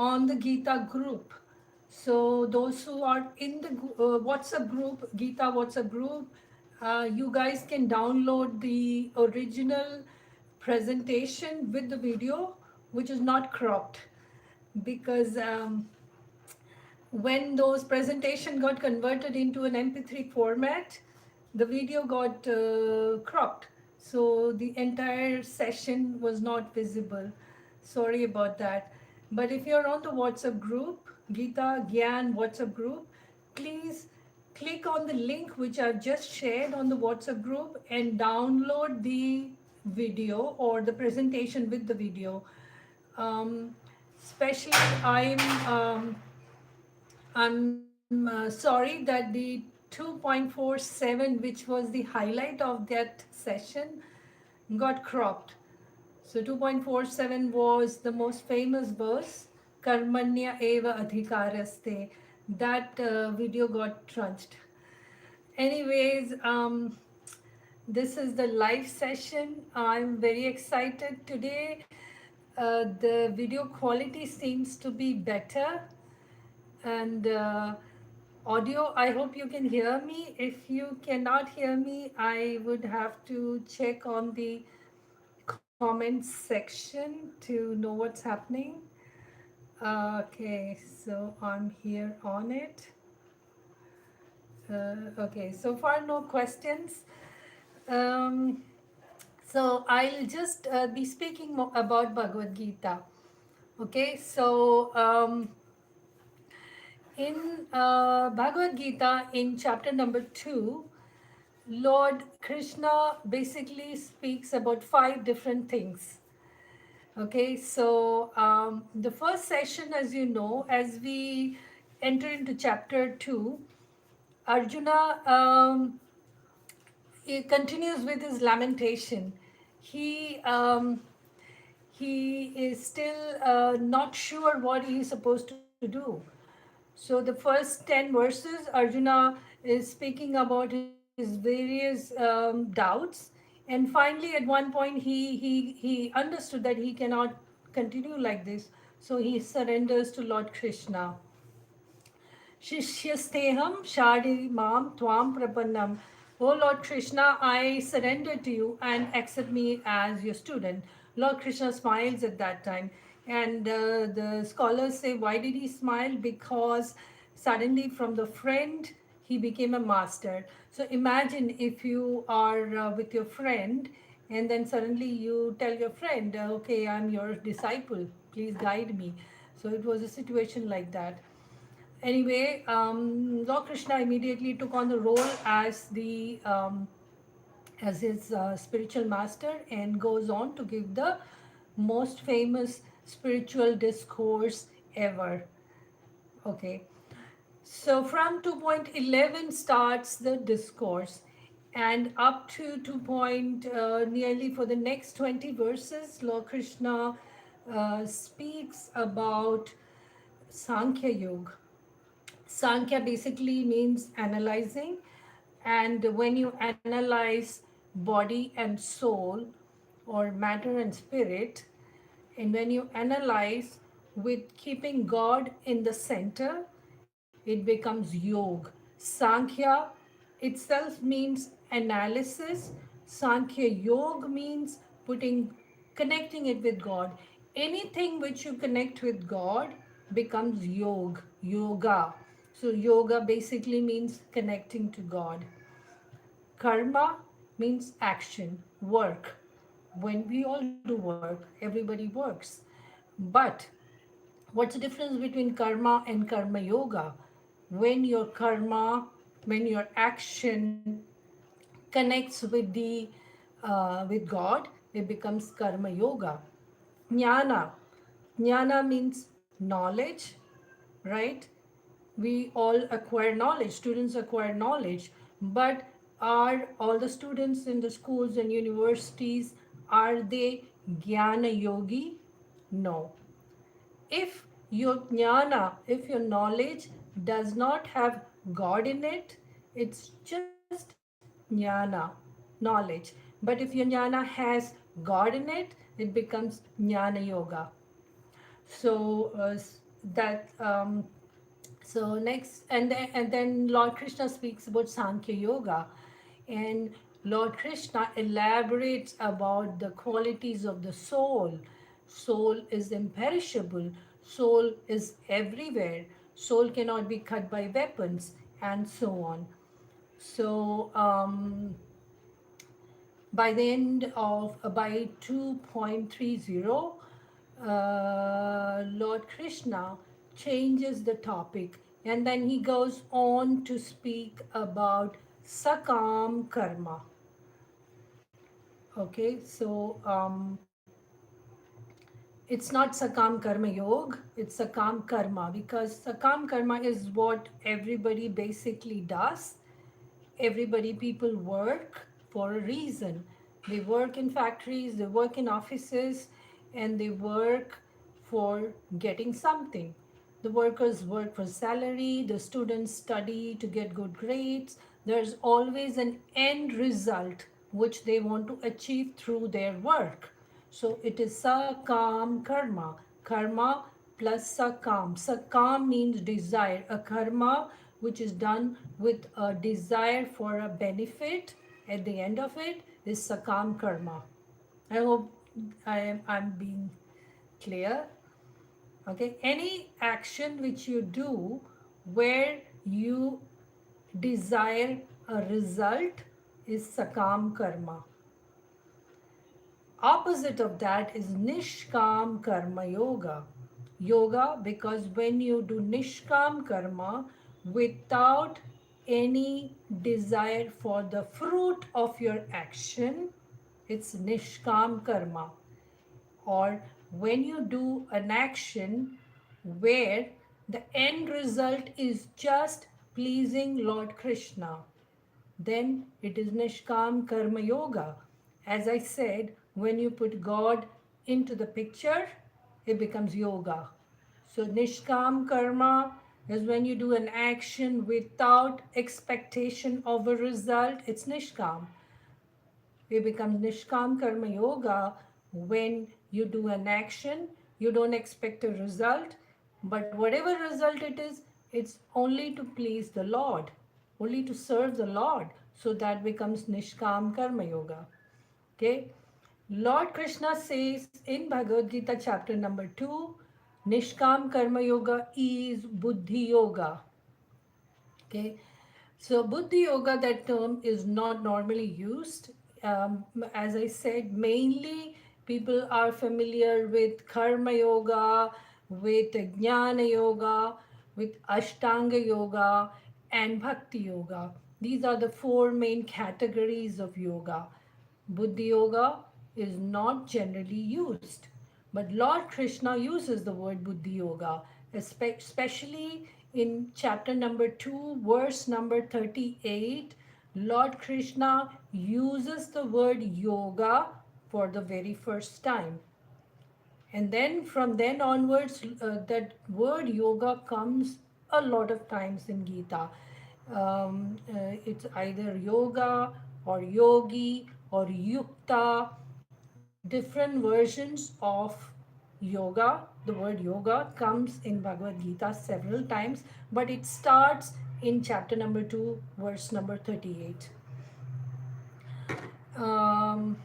on the Gita group. So those who are in the WhatsApp group, Gita WhatsApp group, you guys can download the original presentation with the video, which is not cropped, because when those presentation got converted into an MP3 format, the video got cropped. So the entire session was not visible. Sorry about that. But if you're on the WhatsApp group, Gita Gyan WhatsApp group, please click on the link which I've just shared on the WhatsApp group and download the video or the presentation with the video. Um, Especially, I'm sorry that the 2.47, which was the highlight of that session, got cropped. So 2.47 was the most famous verse, Karmanya eva adhikaraste. That video got trunched. Anyways, this is the live session. I'm very excited today. The video quality seems to be better, and audio, I hope you can hear me. If you cannot hear me, I would have to check on the comments section to know what's happening. Okay, so I'm here on it. Okay, so far no questions. Um, so I'll just be speaking about Bhagavad Gita. Okay, so in Bhagavad Gita, in chapter number 2, Lord Krishna basically speaks about 5 different things. Okay, so the first session, as you know, as we enter into chapter 2, Arjuna he continues with his lamentation. He um, he is still not sure what he is supposed to do. So the first 10 verses, Arjuna is speaking about his various doubts, and finally, at one point, he understood that he cannot continue like this. So he surrenders to Lord Krishna. Shishyasteham shadi mam tvam prapannam. O Lord Krishna, I surrender to you and accept me as your student. Lord Krishna smiles at that time. And the scholars say, why did he smile? Because suddenly from the friend, he became a master. So imagine if you are with your friend and then suddenly you tell your friend, okay, I'm your disciple, please guide me. So it was a situation like that. Anyway, Lord Krishna immediately took on the role as the as his spiritual master and goes on to give the most famous spiritual discourse ever. Okay, so from 2.11 starts the discourse, and up to 2. Nearly for the next 20 verses, Lord Krishna speaks about Sankhya Yoga. Sankhya basically means analyzing, and when you analyze body and soul, or matter and spirit, and when you analyze with keeping God in the center, it becomes yoga. Sankhya itself means analysis. Sankhya yoga means connecting it with God. Anything which you connect with God becomes yoga. So yoga basically means connecting to God. Karma means action, work. When we all do work, everybody works. But what's the difference between karma and karma yoga? When your karma, when your action connects with God, it becomes karma yoga. Jnana. Jnana means knowledge, right? We all acquire knowledge, students acquire knowledge, but are all the students in the schools and universities, are they jnana yogi? No. If your jnana, if your knowledge does not have God in it, it's just jnana, knowledge. But if your jnana has God in it, it becomes jnana yoga. So that so next, and then Lord Krishna speaks about Sankhya Yoga, and Lord Krishna elaborates about the qualities of the soul. Soul is imperishable, soul is everywhere, soul cannot be cut by weapons, and so on. So by the end of by 2.30, Lord Krishna changes the topic, and then he goes on to speak about sakaam karma. Okay, so it's not Sakam Karma Yoga, it's Sakam Karma, because Sakam Karma is what everybody basically does. Everybody, people work for a reason. They work in factories, they work in offices, and they work for getting something. The workers work for salary, the students study to get good grades. There's always an end result which they want to achieve through their work. So it is sakam karma. Karma plus sakam. Sakam means desire. A karma which is done with a desire for a benefit at the end of it is sakam karma. I hope I'm being clear. Okay, any action which you do where you desire a result is sakam karma. Opposite of that is Nishkaam Karma Yoga. Yoga, because when you do Nishkaam Karma without any desire for the fruit of your action, it's Nishkaam Karma. Or when you do an action where the end result is just pleasing Lord Krishna, then it is Nishkam Karma Yoga. As I said, when you put God into the picture, it becomes yoga. So Nishkam Karma is when you do an action without expectation of a result, it's Nishkam. It becomes Nishkam Karma Yoga when you do an action, you don't expect a result, but whatever result it is, it's only to please the Lord, only to serve the Lord. So that becomes Nishkam Karma Yoga. Okay. Lord Krishna says in Bhagavad Gita chapter number 2, Nishkam Karma Yoga is Buddhi Yoga. Okay, so Buddhi Yoga, that term is not normally used. As I said, mainly people are familiar with Karma Yoga, with Jnana Yoga, with Ashtanga Yoga, and Bhakti Yoga. These are the four main categories of yoga. Buddhi Yoga is not generally used. But Lord Krishna uses the word Buddhi Yoga, especially in chapter number 2, verse number 38. Lord Krishna uses the word yoga for the very first time. And then from then onwards, that word yoga comes a lot of times in Gita. It's either yoga or yogi or yukta, different versions of yoga. The word yoga comes in Bhagavad Gita several times, but it starts in chapter number 2, verse number 38. Um,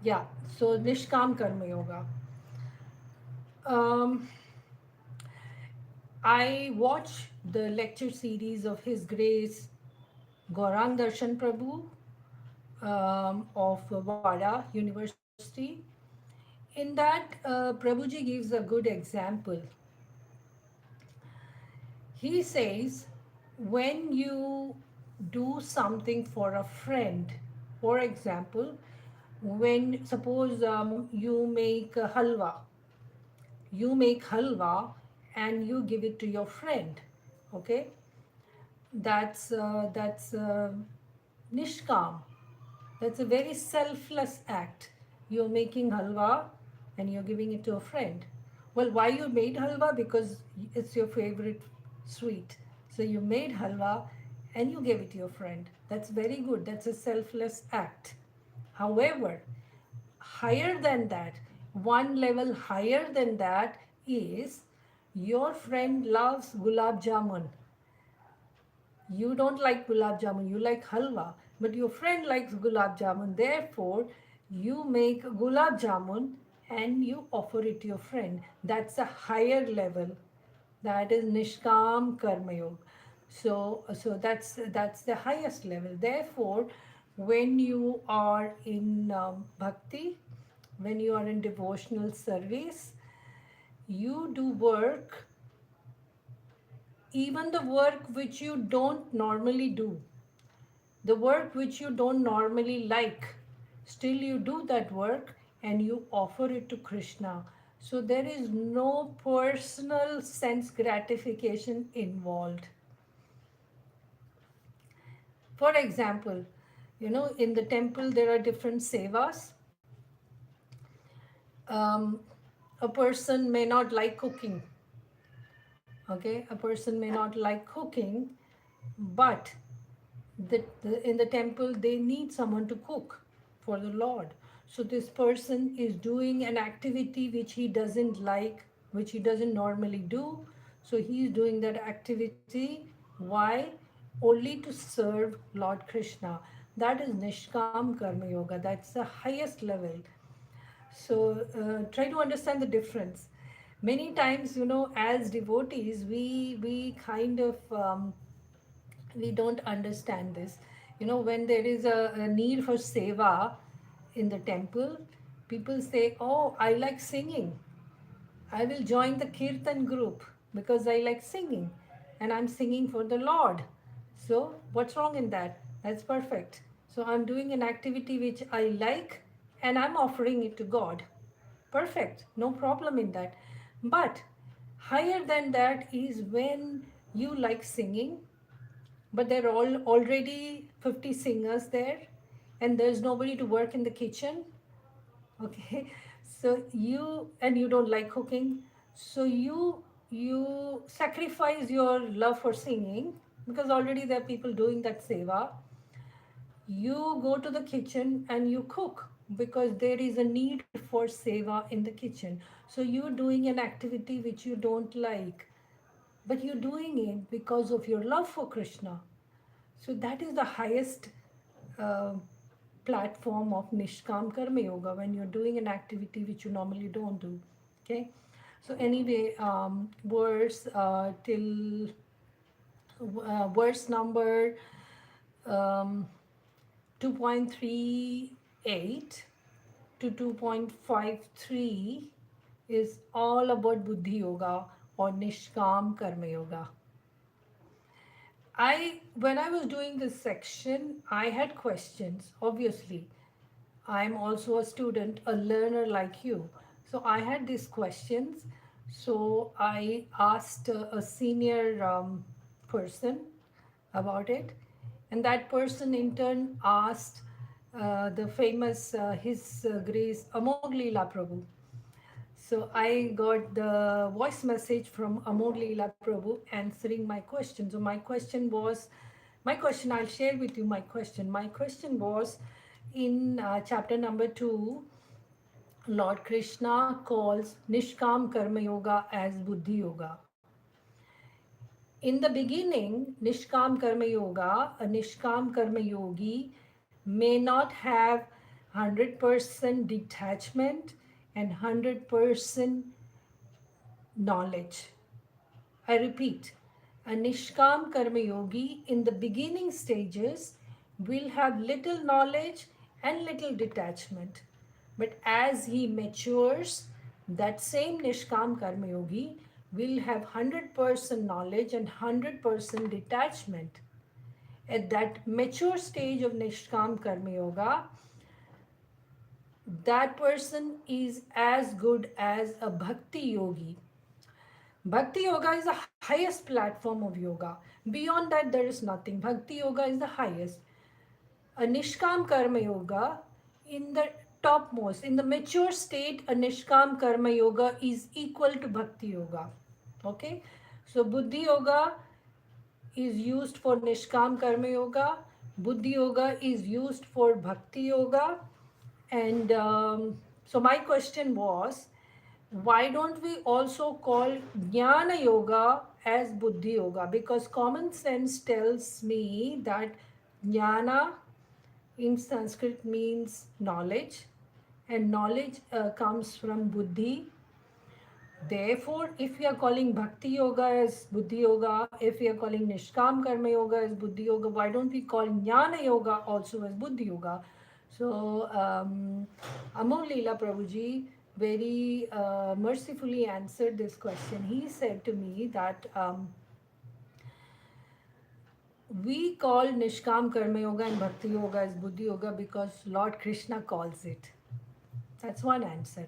yeah, so Nishkam Karma Yoga. Um, I watch the lecture series of His Grace Gaurang Darshan Prabhu of Wada University. In that, Prabhuji gives a good example. He says, when you do something for a friend, for example, when suppose you make halwa and you give it to your friend, okay, that's nishkam. That's a very selfless act. You're making halwa and you're giving it to a friend. Well, why you made halwa? Because it's your favorite sweet. So you made halwa and you gave it to your friend. That's very good. That's a selfless act. However, higher than that, one level higher than that is Your friend loves gulab jamun. You don't like gulab jamun, you like halwa, but your friend likes gulab jamun. Therefore, you make gulab jamun and you offer it to your friend. That's a higher level. That is Nishkaam Karma Yoga. So that's the highest level. Therefore, when you are in bhakti, when you are in devotional service, you do work, even the work which you don't normally do, the work which you don't normally like, still you do that work and you offer it to Krishna. So there is no personal sense gratification involved. For example, in the temple there are different sevas. um, a person may not like cooking. Okay, a person may not like cooking, but in the temple they need someone to cook for the Lord. So this person is doing an activity which he doesn't like, which he doesn't normally do. So he is doing that activity. Why? Only to serve Lord Krishna. That is Nishkam Karma Yoga. That's the highest level. So try to understand the difference. Many times, as devotees, we kind of we don't understand this. When there is a need for seva in the temple, people say, "Oh, I like singing. I will join the kirtan group because I like singing, and I'm singing for the Lord." So, what's wrong in that? That's perfect. So, I'm doing an activity which I like, and I'm offering it to God. Perfect, no problem in that. But higher than that is when you like singing, but there are already 50 singers there, and there's nobody to work in the kitchen. Okay, so you don't like cooking, so you sacrifice your love for singing, because already there are people doing that seva. You go to the kitchen and you cook because there is a need for seva in the kitchen. So you're doing an activity which you don't like, but you're doing it because of your love for Krishna. So that is the highest uh, platform of Nishkam Karma Yoga, when you're doing an activity which you normally don't do. Okay. So anyway, verse number um, 2.38 to 2.53 is all about Buddhi Yoga or Nishkam Karma Yoga. When I was doing this section, I had questions. Obviously, I'm also a student, a learner like you. So I had these questions. So I asked a senior person about it, and that person in turn asked the famous His Grace Amog Leela Prabhu. So I got the voice message from Amog Leela Prabhu answering my question. So my question, I'll share with you my question. My question was, in chapter number 2, Lord Krishna calls Nishkam Karma Yoga as Buddhi Yoga. In the beginning, Nishkam Karma Yoga, a Nishkam Karma Yogi may not have 100% detachment and 100% knowledge. I repeat, a Nishkam Karma Yogi in the beginning stages will have little knowledge and little detachment. But as he matures, that same Nishkam Karma Yogi will have 100% knowledge and 100% detachment. At that mature stage of Nishkam Karma Yoga, that person is as good as a Bhakti Yogi. Bhakti Yoga is the highest platform of yoga. Beyond that, there is nothing. Bhakti Yoga is the highest. A Nishkam Karma Yoga, in the topmost, in the mature state, a Nishkam Karma Yoga is equal to Bhakti Yoga. Okay? So, Buddhi Yoga is used for Nishkam Karma Yoga, Buddhi Yoga is used for Bhakti Yoga. And so, my question was, why don't we also call Jnana Yoga as Buddhi Yoga? Because common sense tells me that Jnana in Sanskrit means knowledge, and knowledge comes from Buddhi. Therefore, if we are calling Bhakti Yoga as Buddhi Yoga, if we are calling Nishkaam Karma Yoga as Buddhi Yoga, why don't we call Jnana Yoga also as Buddhi Yoga? So, Amol Leela Prabhuji very mercifully answered this question. He said to me that we call Nishkam Karma Yoga and Bhakti Yoga as Buddhi Yoga because Lord Krishna calls it. That's one answer.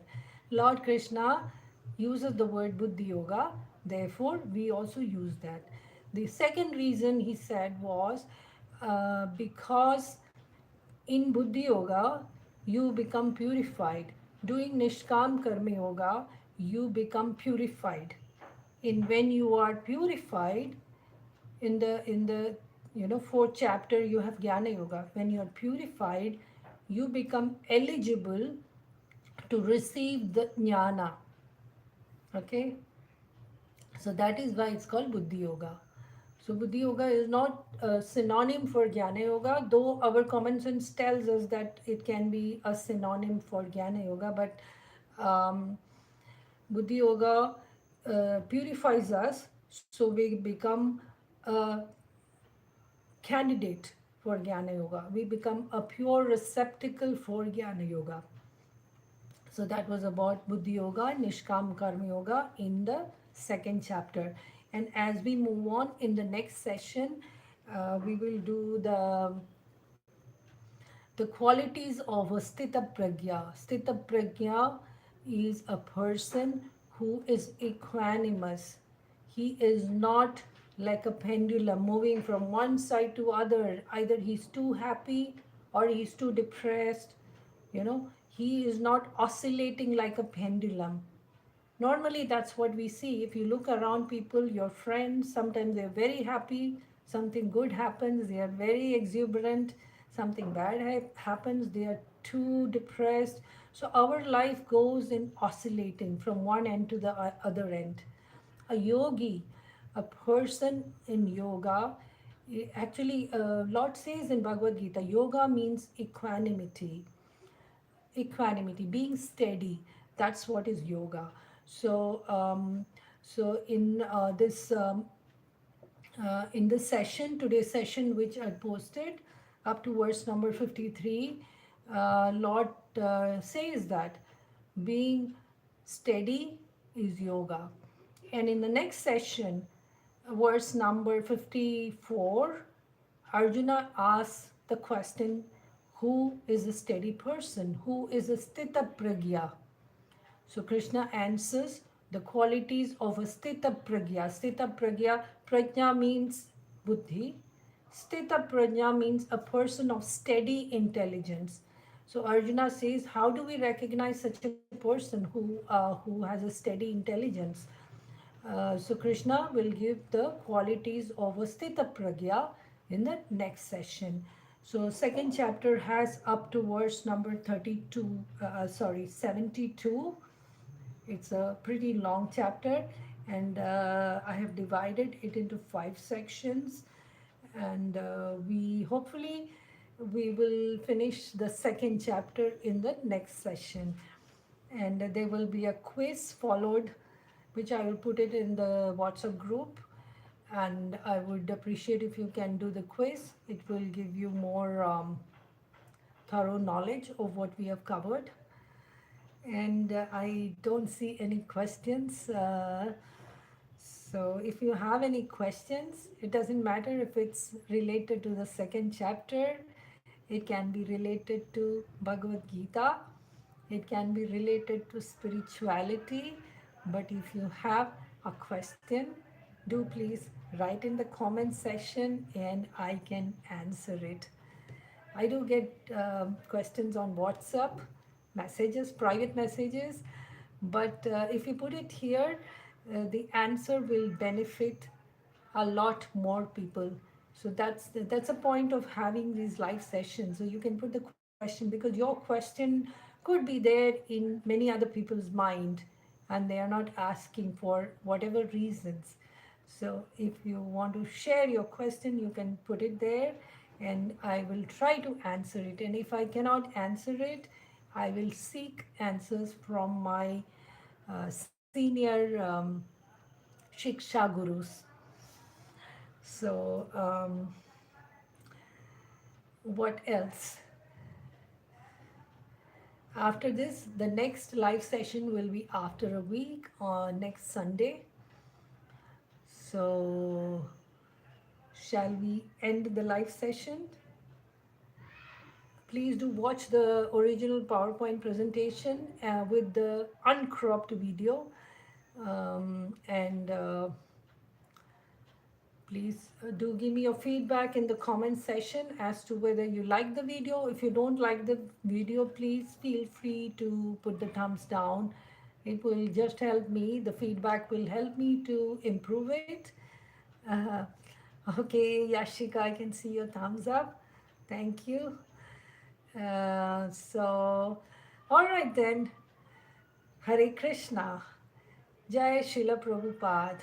Lord Krishna uses the word Buddhi Yoga, therefore, we also use that. The second reason he said was because in Buddhi Yoga, you become purified. Doing Nishkam Karma Yoga, you become purified. In when you are purified, in the fourth chapter you have Jnana Yoga. When you are purified, you become eligible to receive the jnana. Okay, so that is why it's called Buddhi Yoga. So Buddhi Yoga is not a synonym for Jnana Yoga, though our common sense tells us that it can be a synonym for Jnana Yoga. But um, Buddhi Yoga purifies us, so we become a candidate for Jnana Yoga. We become a pure receptacle for Jnana Yoga. So that was about Buddhi Yoga, Nishkam Karma Yoga in the second chapter. And as we move on in the next session, we will do the qualities of a Sthita Pragya. Sthita Pragya is a person who is equanimous. He is not like a pendulum moving from one side to other. Either he's too happy or he's too depressed. He is not oscillating like a pendulum. Normally that's what we see. If you look around people, your friends, sometimes they're very happy, something good happens, they are very exuberant, something bad happens, they are too depressed. So our life goes in oscillating from one end to the other end. A yogi, a person in yoga, actually Lord says in Bhagavad Gita, yoga means equanimity, being steady. That's what is yoga. So um, so in this session, today's session, which I posted up to verse number 53, Lord says that being steady is yoga. And in the next session, verse number 54, Arjuna asks the question, who is a steady person? Who is a sthita pragya? So Krishna answers the qualities of a sthita pragya. Sthita pragya, prajna means buddhi. Sthita prajna means a person of steady intelligence. So Arjuna says, how do we recognize such a person who has a steady intelligence? So Krishna will give the qualities of a sthita pragya in the next session. So second chapter has up to verse number 72. It's a pretty long chapter, and I have divided it into 5 sections. And we hopefully we will finish the second chapter in the next session. And there will be a quiz followed, which I will put it in the WhatsApp group. And I would appreciate if you can do the quiz. It will give you more thorough knowledge of what we have covered. And I don't see any questions. So if you have any questions, it doesn't matter if it's related to the second chapter, it can be related to Bhagavad Gita, it can be related to spirituality. But if you have a question, do please write in the comment section and I can answer it. I do get questions on WhatsApp messages, private messages, but if you put it here, the answer will benefit a lot more people. So that's a point of having these live sessions. So you can put the question because your question could be there in many other people's mind, and they are not asking for whatever reasons. So if you want to share your question, you can put it there and I will try to answer it. And if I cannot answer it, I will seek answers from my senior Shiksha Gurus. So, what else? After this, the next live session will be after a week on next Sunday. So, shall we end the live session? Please do watch the original PowerPoint presentation with the uncropped video. And please do give me your feedback in the comment section as to whether you like the video. If you don't like the video, please feel free to put the thumbs down. It will just help me. The feedback will help me to improve it. Uh, okay, Yashika, I can see your thumbs up. Thank you. All right then. Hare Krishna. Jai Srila Prabhupada.